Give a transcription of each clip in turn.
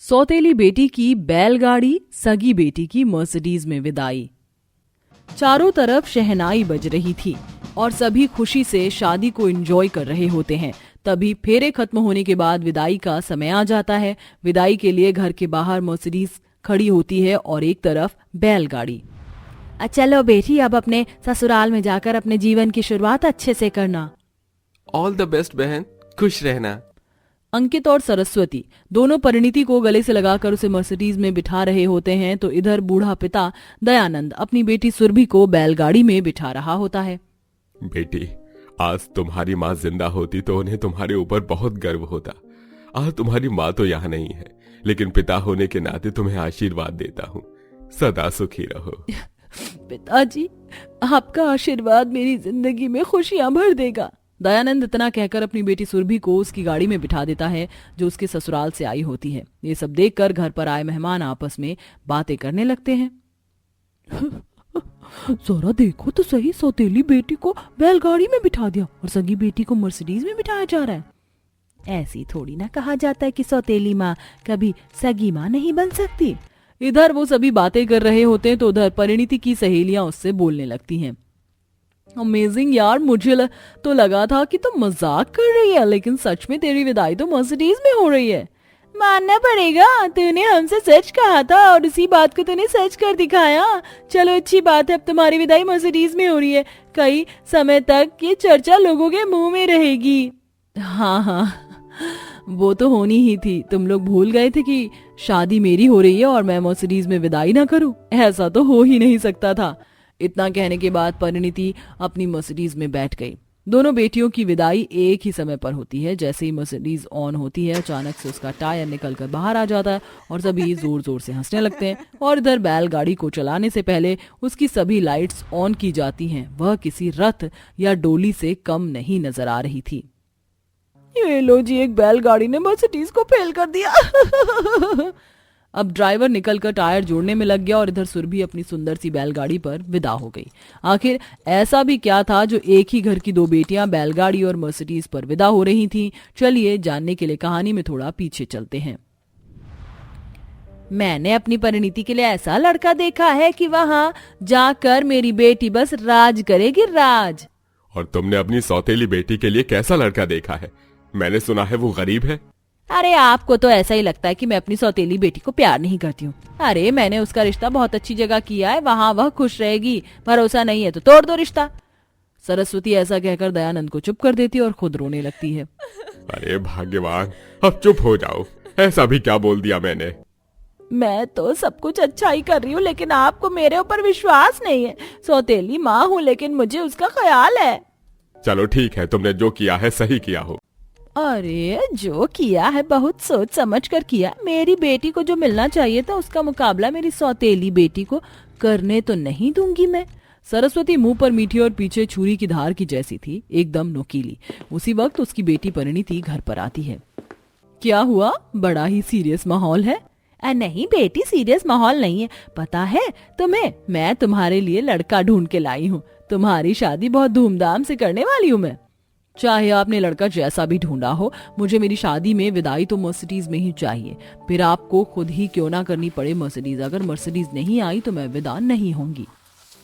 सौतेली बेटी की बैलगाड़ी, सगी बेटी की मर्सिडीज में विदाई। चारों तरफ शहनाई बज रही थी और सभी खुशी से शादी को एंजॉय कर रहे होते हैं। तभी फेरे खत्म होने के बाद विदाई का समय आ जाता है। विदाई के लिए घर के बाहर मर्सिडीज खड़ी होती है और एक तरफ बैलगाड़ी। चलो बेटी, अब अपने ससुराल में जाकर अपने जीवन की शुरुआत अच्छे से करना। ऑल द बेस्ट बहन, खुश रहना। अंकित और सरस्वती दोनों परिणीति को गले से लगाकर उसे मर्सिडीज में बिठा रहे होते हैं, तो इधर बूढ़ा पिता दयानंद अपनी बेटी सुरभि को बैलगाड़ी में बिठा रहा होता है। बेटी, आज तुम्हारी माँ जिंदा होती तो उन्हें तुम्हारे ऊपर बहुत गर्व होता। आज तुम्हारी माँ तो यहाँ नहीं है, लेकिन पिता होने के नाते तुम्हें आशीर्वाद देता हूँ। सदा सुखी रहो। पिताजी, आपका आशीर्वाद मेरी जिंदगी में खुशियां भर देगा। दयानंद इतना कहकर अपनी बेटी सुरभि को उसकी गाड़ी में बिठा देता है जो उसके ससुराल से आई होती है। ये सब देखकर घर पर आए मेहमान आपस में बातें करने लगते हैं। जरा देखो तो सही, सौतेली बेटी को बैलगाड़ी में बिठा दिया और सगी बेटी को मर्सिडीज में बिठाया जा रहा है। ऐसी थोड़ी ना कहा जाता है कि सौतेली माँ कभी सगी माँ नहीं बन सकती। इधर वो सभी बातें कर रहे होते हैं तो उधर परिणीति की सहेलियां उससे बोलने लगती हैं। अमेजिंग यार, मुझे तो लगा था कि तुम मजाक कर रही है, लेकिन सच में तेरी विदाई तो मर्सिडीज में हो रही है। मानना पड़ेगा, तूने हमसे सच कहा था और इसी बात को तूने सच कर दिखाया। चलो अच्छी बात है, अब तुम्हारी विदाई मर्सिडीज में हो रही है। कई समय तक ये चर्चा लोगों के मुंह में रहेगी। हाँ, वो तो होनी ही थी। तुम लोग भूल गए थे कि शादी मेरी हो रही है और मैं मर्सिडीज में विदाई ना करूं। ऐसा तो हो ही नहीं सकता था। इतना कहने के बाद परिणीति अपनी मर्सिडीज में बैठ गई। दोनों बेटियों की विदाई एक ही समय पर होती है। जैसे ही मर्सिडीज ऑन होती है, अचानक से उसका टायर निकलकर बाहर आ जाता है और सभी जोर जोर से हंसने लगते हैं। और इधर बैलगाड़ी को चलाने से पहले उसकी सभी लाइट्स ऑन की जाती हैं। वह किसी रथ या डोली से कम नहीं नजर आ रही थी। ये लो जी, एक बैलगाड़ी ने मर्सिडीज को फेल कर दिया। अब ड्राइवर निकलकर टायर जोड़ने में लग गया और इधर सुरभि अपनी सुंदर सी बैलगाड़ी पर विदा हो गई। आखिर ऐसा भी क्या था जो एक ही घर की दो बेटियां बैलगाड़ी और मर्सिडीज पर विदा हो रही थीं? चलिए जानने के लिए कहानी में थोड़ा पीछे चलते हैं। मैंने अपनी परिणीति के लिए ऐसा लड़का देखा है कि वहां जाकर मेरी बेटी बस राज करेगी, राज। और तुमने अपनी सौतेली बेटी के लिए कैसा लड़का देखा है? मैंने सुना है वो गरीब है। अरे आपको तो ऐसा ही लगता है कि मैं अपनी सौतेली बेटी को प्यार नहीं करती हूँ। अरे मैंने उसका रिश्ता बहुत अच्छी जगह किया है, वहाँ वह खुश रहेगी। भरोसा नहीं है तो तोड़ दो रिश्ता। सरस्वती ऐसा कहकर दयानंद को चुप कर देती है और खुद रोने लगती है। अरे भाग्यवान, अब चुप हो जाओ। ऐसा भी क्या बोल दिया मैंने? मैं तो सब कुछ अच्छा ही कर रही हूँ, लेकिन आपको मेरे ऊपर विश्वास नहीं है। सौतेली माँ हूँ, लेकिन मुझे उसका ख्याल है। चलो ठीक है, तुमने जो किया है सही किया हो। अरे जो किया है बहुत सोच समझ कर किया। मेरी बेटी को जो मिलना चाहिए था उसका मुकाबला मेरी सौतेली बेटी को करने तो नहीं दूंगी मैं। सरस्वती मुंह पर मीठी और पीछे छुरी की धार की जैसी थी, एकदम नुकीली। उसी वक्त उसकी बेटी परिणीति घर पर आती है। क्या हुआ? बड़ा ही सीरियस माहौल है। नहीं बेटी, सीरियस माहौल नहीं है। पता है तुम्हें, मैं तुम्हारे लिए लड़का ढूंढ के लाई हूँ। तुम्हारी शादी बहुत धूमधाम से करने वाली हूँ मैं। चाहे आपने लड़का जैसा भी ढूंढा हो, मुझे मेरी शादी में विदाई तो मर्सिडीज में ही चाहिए। फिर आपको खुद ही क्यों ना करनी पड़े मर्सिडीज। अगर मर्सिडीज नहीं आई तो मैं विदा नहीं होंगी।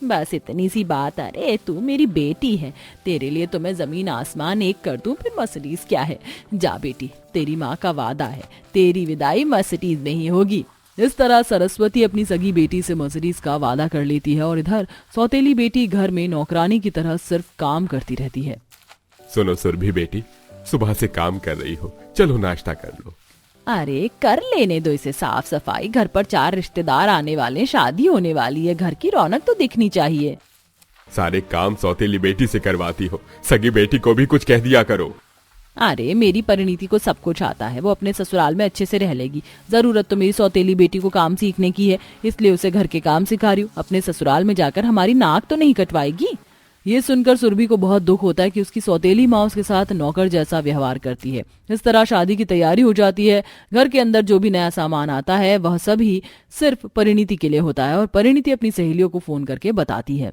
बस इतनी सी बात। अरे तू मेरी बेटी है, तेरे लिए तो मैं जमीन आसमान एक कर दूं, फिर मर्सिडीज क्या है। जा बेटी, तेरी माँ का वादा है, तेरी विदाई मर्सिडीज में ही होगी। इस तरह सरस्वती अपनी सगी बेटी से मर्सिडीज का वादा कर लेती है और इधर सौतेली बेटी घर में नौकरानी की तरह सिर्फ काम करती रहती है। सुनो सुरभि बेटी, सुबह से काम कर रही हो, चलो नाश्ता कर लो। अरे कर लेने दो इसे साफ सफाई। घर पर 4 रिश्तेदार आने वाले, शादी होने वाली है, घर की रौनक तो दिखनी चाहिए। सारे काम सौतेली बेटी से करवाती हो, सगी बेटी को भी कुछ कह दिया करो। अरे मेरी परिणीति को सब कुछ आता है, वो अपने ससुराल में अच्छे से रह लेगी। जरूरत तो मेरी सौतेली बेटी को काम सीखने की है, इसलिए उसे घर के काम सिखा रही हूँ। अपने ससुराल में जाकर हमारी नाक तो नहीं कटवाएगी। ये सुनकर सुरभि को बहुत दुख होता है कि उसकी सौतेली माँ उसके साथ नौकर जैसा व्यवहार करती है। इस तरह शादी की तैयारी हो जाती है। घर के अंदर जो भी नया सामान आता है वह सभी सिर्फ परिणीति के लिए होता है और परिणीति अपनी सहेलियों को फोन करके बताती है।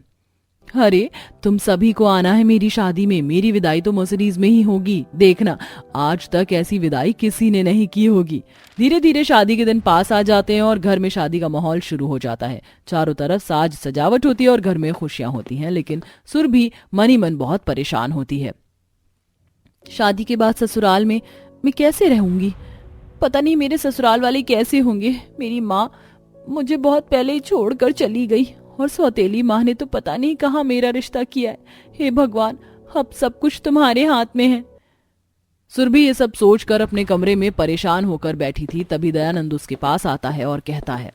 अरे तुम सभी को आना है मेरी शादी में, मेरी विदाई तो मर्सिडीज में ही होगी, देखना आज तक ऐसी विदाई किसी ने नहीं की होगी। धीरे धीरे शादी के दिन पास आ जाते हैं और घर में शादी का माहौल शुरू हो जाता है। चारों तरफ साज सजावट होती है और घर में खुशियां होती हैं, लेकिन सुरभि मन ही मन बहुत परेशान होती है। शादी के बाद ससुराल में मैं कैसे रहूंगी, पता नहीं मेरे ससुराल वाले कैसे होंगे। मेरी माँ मुझे बहुत पहले ही छोड़कर चली गई और सौतेली माँ ने तो पता नहीं कहाँ मेरा रिश्ता किया है। हे भगवान, अब सब कुछ तुम्हारे हाथ में है। सुरभि ये सब सोचकर अपने कमरे में परेशान होकर बैठी थी। तभी दयानंद उसके पास आता है और कहता है,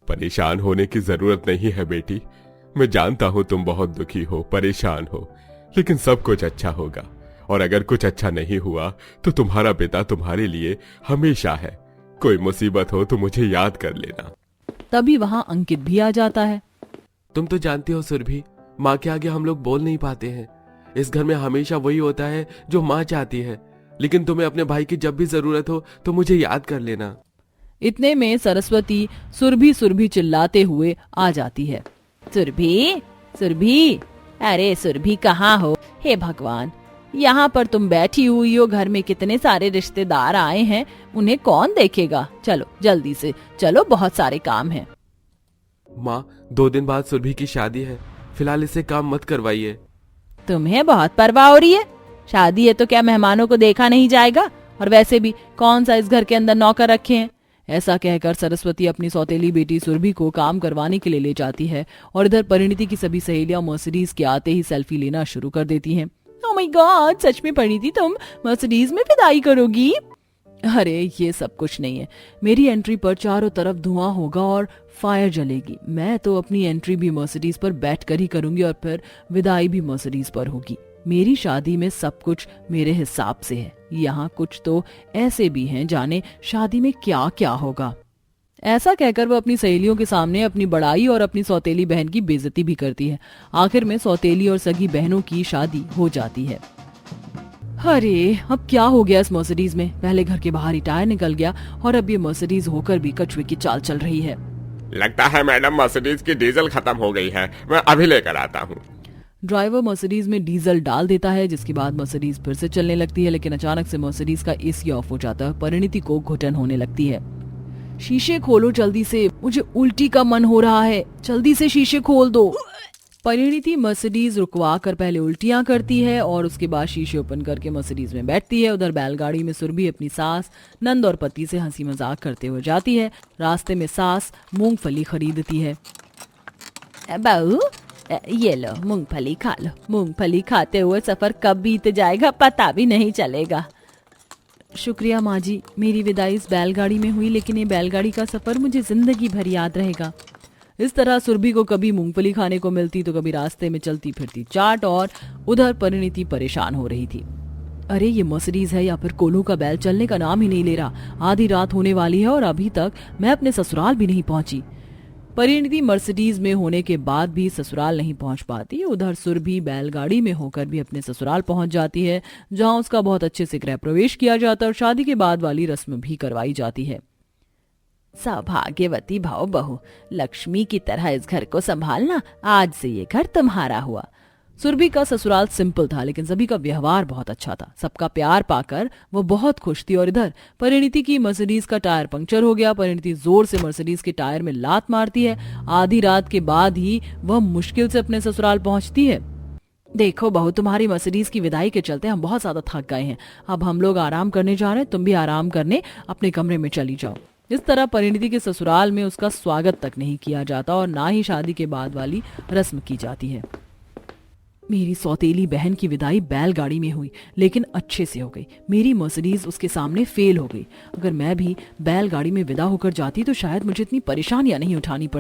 परेशान होने की जरूरत नहीं है बेटी। मैं जानता हूँ तुम बहुत दुखी हो, परेशान हो, लेकिन सब कुछ अच्छा होगा। और अगर कुछ अच्छा नहीं हुआ तो तुम्हारा पिता तुम्हारे लिए हमेशा है। कोई मुसीबत हो तो मुझे याद कर लेना। तभी वहां अंकित भी आ जाता है। तुम तो जानती हो सुरभि, माँ के आगे हम लोग बोल नहीं पाते हैं। इस घर में हमेशा वही होता है जो माँ चाहती है, लेकिन तुम्हें अपने भाई की जब भी जरूरत हो तो मुझे याद कर लेना। इतने में सरस्वती सुरभि सुरभि चिल्लाते हुए आ जाती है। सुरभि, सुरभि, अरे सुरभि कहाँ हो? हे भगवान, यहाँ पर तुम बैठी हुई हो, घर में कितने सारे रिश्तेदार आए हैं, उन्हें कौन देखेगा? चलो जल्दी से चलो, बहुत सारे काम हैं। माँ, 2 दिन बाद सुरभि की शादी है, फिलहाल इससे काम मत करवाइए। तुम्हें बहुत परवाह हो रही है? शादी है तो क्या मेहमानों को देखा नहीं जाएगा? और वैसे भी कौन सा इस घर के अंदर नौकर रखे हैं? ऐसा कहकर सरस्वती अपनी सौतेली बेटी सुरभि को काम करवाने के लिए ले जाती है और इधर परिणीति की सभी सहेलियां मर्सिडीज के आते ही सेल्फी लेना शुरू कर देती हैं। ओह माय गॉड, सच में परिणीति तुम मर्सिडीज में विदाई करोगी? अरे ये सब कुछ नहीं है, मेरी एंट्री पर चारों तरफ धुआं होगा और फायर जलेगी। मैं तो अपनी एंट्री भी मर्सिडीज पर बैठ कर ही करूंगी और फिर विदाई भी मर्सिडीज पर होगी। मेरी शादी में सब कुछ मेरे हिसाब से है। यहाँ कुछ तो ऐसे भी हैं, जाने शादी में क्या क्या होगा। ऐसा कहकर वो अपनी सहेलियों के सामने अपनी बड़ाई और अपनी सौतेली बहन की बेइज्जती भी करती है। आखिर में सौतेली और सगी बहनों की शादी हो जाती है। अरे अब क्या हो गया इस मर्सिडीज में? पहले घर के बाहर ही टायर निकल गया और अब ये मर्सिडीज होकर भी कछुए की चाल चल रही है। लगता है मैडम मर्सिडीज की डीजल खत्म हो गई है, मैं अभी लेकर आता हूँ। ड्राइवर मर्सिडीज में डीजल डाल देता है, जिसके बाद मर्सिडीज फिर से चलने लगती है, लेकिन अचानक से मर्सिडीज का एसी ऑफ हो जाता है। परिणीति को घुटन होने लगती है। शीशे खोलो जल्दी से, मुझे उल्टी का मन हो रहा है, जल्दी से शीशे खोल दो। परिणीति मर्सिडीज रुकवा कर पहले उल्टियां करती है और उसके बाद शीशे ओपन करके मर्सिडीज में बैठती है। उधर बैलगाड़ी में सुरभि अपनी सास, नंद और पति से हंसी मजाक करते हुए जाती है। रास्ते में सास मूंगफली खरीदती है। बहू, ये लो मूंगफली खा लो। मूंगफली खाते हुए सफर कब बीत जाएगा पता भी नहीं चलेगा। शुक्रिया माँ जी, मेरी विदाई इस बैलगाड़ी में हुई, लेकिन ये बैलगाड़ी का सफर मुझे जिंदगी भर याद रहेगा। इस तरह सुरभि को कभी मूंगफली खाने को मिलती तो कभी रास्ते में चलती फिरती चाट, और उधर परिणीति परेशान हो रही थी। अरे ये मर्सिडीज है या फिर कोल्हू का बैल चलने का नाम ही नहीं ले रहा। आधी रात होने वाली है और अभी तक मैं अपने ससुराल भी नहीं पहुंची। परिणीति मर्सिडीज में होने के बाद भी ससुराल नहीं पहुंच पाती। उधर सुरभि बैलगाड़ी में होकर भी अपने ससुराल पहुंच जाती है, जहां उसका बहुत अच्छे से गृह प्रवेश किया जाता है और शादी के बाद वाली रस्म भी करवाई जाती है। सौभाग्यवती भाव बहू, लक्ष्मी की तरह इस घर को संभालना, आज से ये घर तुम्हारा हुआ। सुरभि का ससुराल सिंपल था, लेकिन सभी का व्यवहार बहुत अच्छा था। सबका प्यार पाकर वो बहुत खुश थी। और इधर परिणीति की मर्सिडीज का टायर पंक्चर हो गया। परिणीति जोर से मर्सिडीज के टायर में लात मारती है। आधी रात के बाद ही वह मुश्किल से अपने ससुराल पहुंचती है। देखो बहू, तुम्हारी मर्सिडीज की विदाई के चलते हम बहुत ज्यादा थक गए हैं। अब हम लोग आराम करने जा रहे हैं, तुम भी आराम करने अपने कमरे में चली जाओ। इस तरह परिणीति के ससुराल में उसका स्वागत तक नहीं किया जाता और ना ही शादी के बाद वाली रस्म की जाती है। मेरी सौतेली बहन की विदाई बैलगाड़ी में हुई, लेकिन अच्छे से हो गई। मेरी मर्सिडीज उसके सामने फेल हो गई। अगर मैं भी बैलगाड़ी में विदा होकर जाती तो शायद मुझे इतनी परेशानियां नहीं उठानी पड़ती।